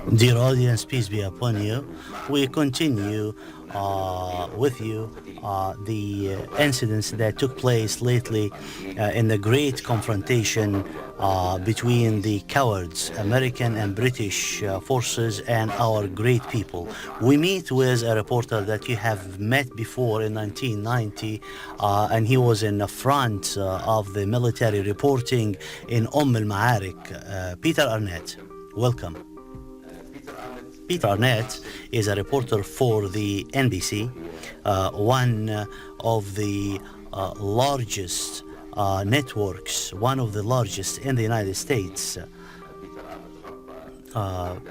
Dear audience, peace be upon you. We continue with you the incidents that took place lately in the great confrontation between the cowards, American and British forces, and our great people. We meet with a reporter that you have met before in 1990, and he was in the front of the military reporting in al-Ma'arik, Peter Arnett. Welcome. Peter Arnett is a reporter for the NBC, one of the largest networks, one of the largest in the United States.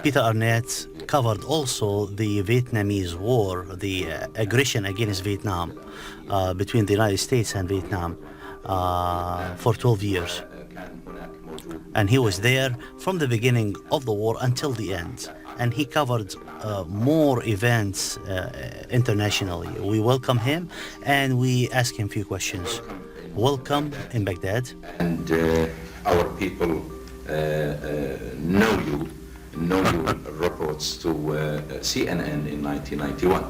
Peter Arnett covered also the Vietnamese war, the aggression against Vietnam between the United States and Vietnam for 12 years. And he was there from the beginning of the war until the end. And he covered more events internationally. We welcome him and we ask him a few questions. Welcome in Baghdad. And our people know your reports to CNN in 1991.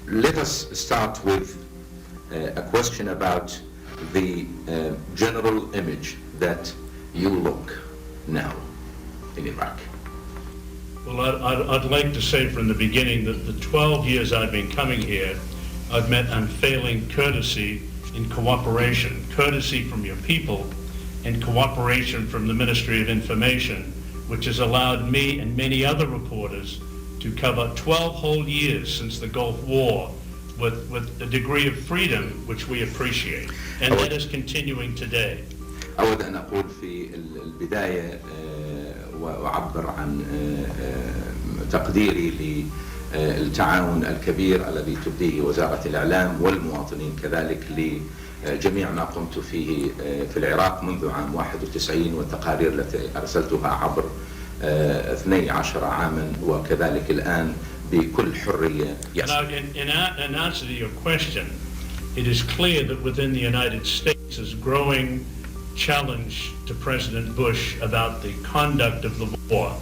Let us start with a question about the general image that you look now in Iraq. Well, I'd like to say from the beginning that the 12 years I've been coming here, I've met unfailing courtesy and cooperation. Courtesy from your people and cooperation from the Ministry of Information, which has allowed me and many other reporters to cover 12 whole years since the Gulf War with a degree of freedom which we appreciate. And that is continuing today. أود أن أقول في البداية وأعبر عن تقديري للتعاون الكبير الذي تبديه وزارة الإعلام والمواطنين كذلك لجميع ما قمت فيه في العراق منذ عام 91 والتقارير التي أرسلتها عبر 12 عاما وكذلك الآن بكل حرية. Yes. In answer to your question, it is clear that within the United States is growing challenge to President Bush about the conduct of the war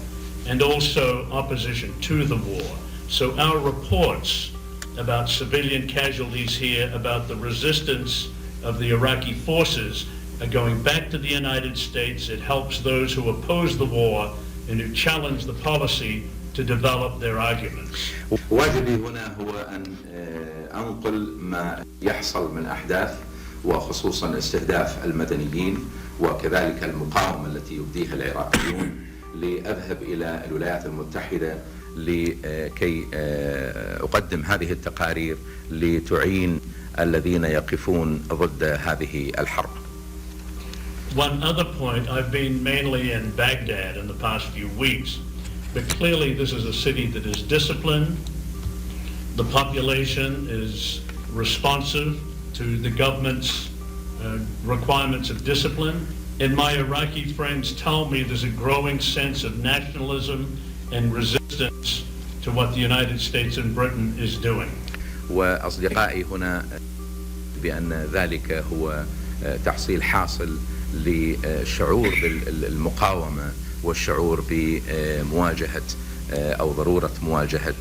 and also opposition to the war. So our reports about civilian casualties here, about the resistance of the Iraqi forces are going back to the United States. It helps those who oppose the war and who challenge the policy to develop their arguments. واجبي هنا هو أن أنقل ما يحصل من أحداث وخصوصا استهداف المدنيين وكذلك المقاومة التي يبديها العراقيون لأذهب إلى الولايات المتحدة لكي أقدم هذه التقارير لتعين الذين يقفون ضد هذه الحرب. One other point, I've been mainly in Baghdad in the past few weeks, but clearly this is a city that is disciplined. The population is responsive to the government's requirements of discipline. And my Iraqi friends tell me there's a growing sense of nationalism and resistance to what the United States and Britain is doing. وأصدقائي هنا بأن ذلك هو تحصيل حاصل لشعور بالمقاومة والشعور بمواجهة أو ضرورة مواجهة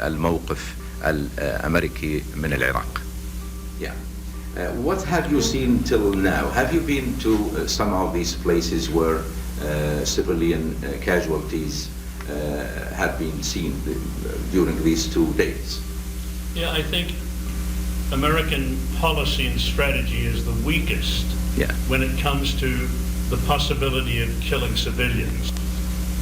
الموقف الأمريكي من العراق. Yeah. What have you seen till now? Have you been to some of these places where civilian casualties have been seen during these 2 days? Yeah, I think American policy and strategy is the weakest when it comes to the possibility of killing civilians,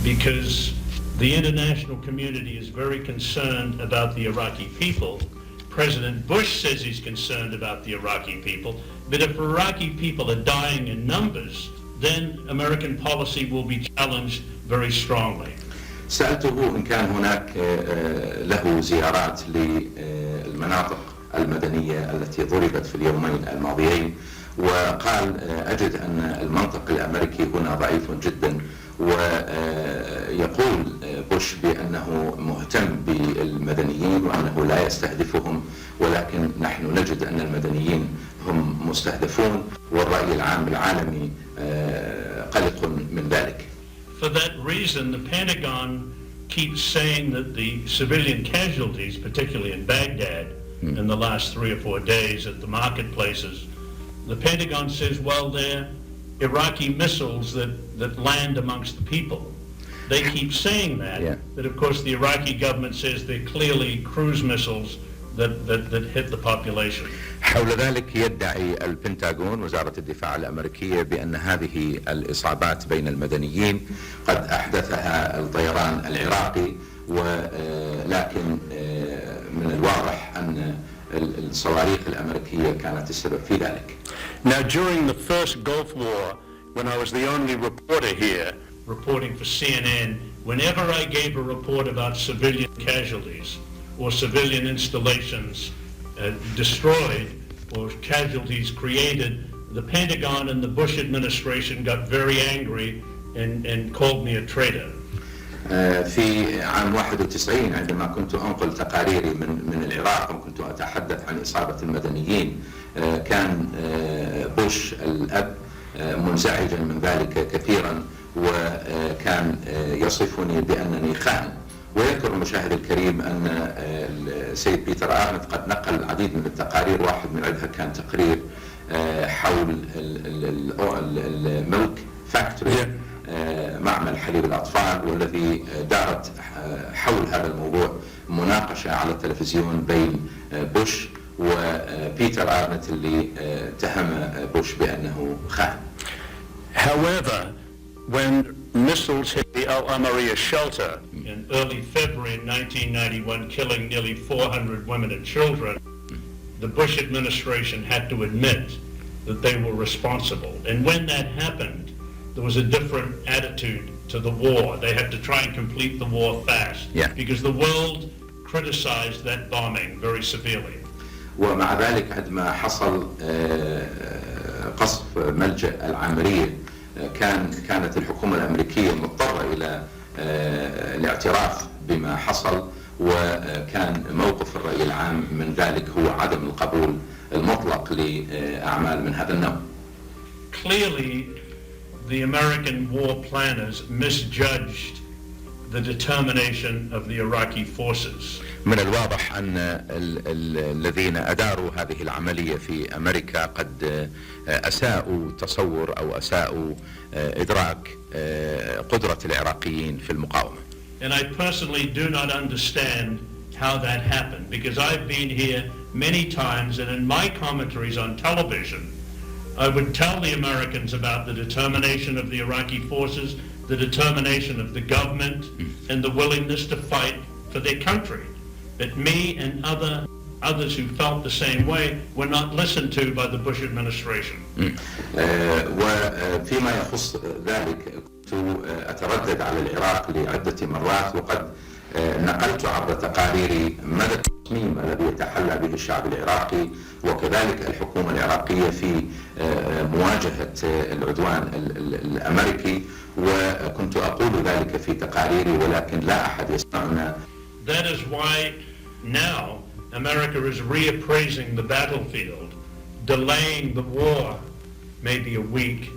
because the international community is very concerned about the Iraqi people. President Bush says he's concerned about the Iraqi people, but if Iraqi people are dying in numbers, then American policy will be challenged very strongly. سألته إن كان هناك له زيارات للمناطق المدنية التي ضربت في اليومين الماضيين، وقال أجد أن المنطق الأمريكي هنا ضعيف جدا، ويقول بوش بأنه مهتم بالمدنيين وأنه لا يستهدفهم، ولكن نحن نجد أن المدنيين هم مستهدفون، والرأي العام العالمي قلق من ذلك. for that reason, the Pentagon keeps saying that the civilian casualties, particularly in Baghdad, in the last 3 or 4 days at the marketplaces, the Pentagon says, well, they're Iraqi missiles that land amongst the people. They keep saying that, but of course the Iraqi government says they're clearly cruise missiles that hit the population. حول ذلك يدعي البنتاغون وزارة الدفاع الأمريكية بأن هذه الإصابات بين المدنيين قد أحدثها الطيران العراقي، ولكن من الواضح أن الصواريخ الأمريكية كانت السبب في ذلك. Now during the first Gulf War, when I was the only reporter here reporting for CNN, whenever I gave a report about civilian casualties or civilian installations destroyed or casualties created, the Pentagon and the Bush administration got very angry and called me a traitor. في عام 91 عندما كنت أنقل تقاريري من العراق وكنت أتحدث عن إصابة المدنيين، كان بوش الأب منزعجا من ذلك كثيرا، وكان يصفني بأنني خائن. ويذكر المشاهد الكريم أن السيد بيتر آرنت قد نقل العديد من التقارير، واحد من عندها كان تقرير حول الميلك فاكتوري، معمل حليب الأطفال، والذي دارت حول هذا الموضوع مناقشة على التلفزيون بين بوش وبيتر آرنت اللي اتهم بوش بأنه خائن. However, when missiles hit the Al Amaria shelter in early February 1991, killing nearly 400 women and children, the Bush administration had to admit that they were responsible. And when that happened, there was a different attitude to the war. They had to try and complete the war fast, because the world criticized that bombing very severely. ومع ذلك عندما حصل قصف ملجأ العامرية، كانت الحكومة الأمريكية مضطرة إلى الاعتراف بما حصل، وكان موقف الرأي العام من ذلك هو عدم القبول المطلق لأعمال من هذا النوع. Clearly, the American war planners misjudged the determination of the Iraqi forces. من الواضح أن الذين أداروا هذه العملية في أمريكا قد أساءوا تصور أو أساءوا إدراك قدرة العراقيين في المقاومة. And I personally do not understand how that happened, because I've been here many times, and in my commentaries on television, I would tell the Americans about the determination of the Iraqi forces, the determination of the government, and the willingness to fight for their country. But me and others who felt the same way were not listened to by the Bush administration. وفيما يخص ذلك كنت أتردد على العراق لعدة مرات، وقد نقلت عبر تقاريري مدى التصميم الذي يتحلى به الشعب العراقي وكذلك الحكومة العراقية في مواجهة العدوان الأمريكي، وكنت أقول ذلك في تقاريري ولكن لا أحد يسمعنا. That is why now America is reappraising the battlefield, delaying the war maybe a week,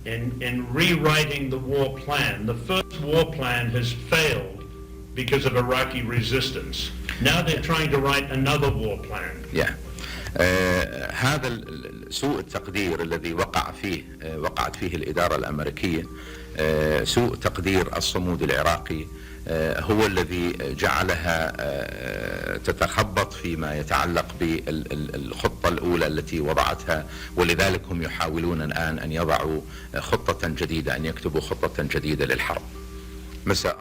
and rewriting the war plan. The first war plan has failed because of Iraqi resistance. Now they're trying to write another war plan. هذا سوء التقدير الذي وقعت فيه الإدارة الأمريكية، سوء تقدير الصمود العراقي هو الذي جعلها تتخبط فيما يتعلق بالخطة الأولى التي وضعتها، ولذلك هم يحاولون الآن أن يضعوا خطة جديدة، أن يكتبوا خطة جديدة للحرب. مساء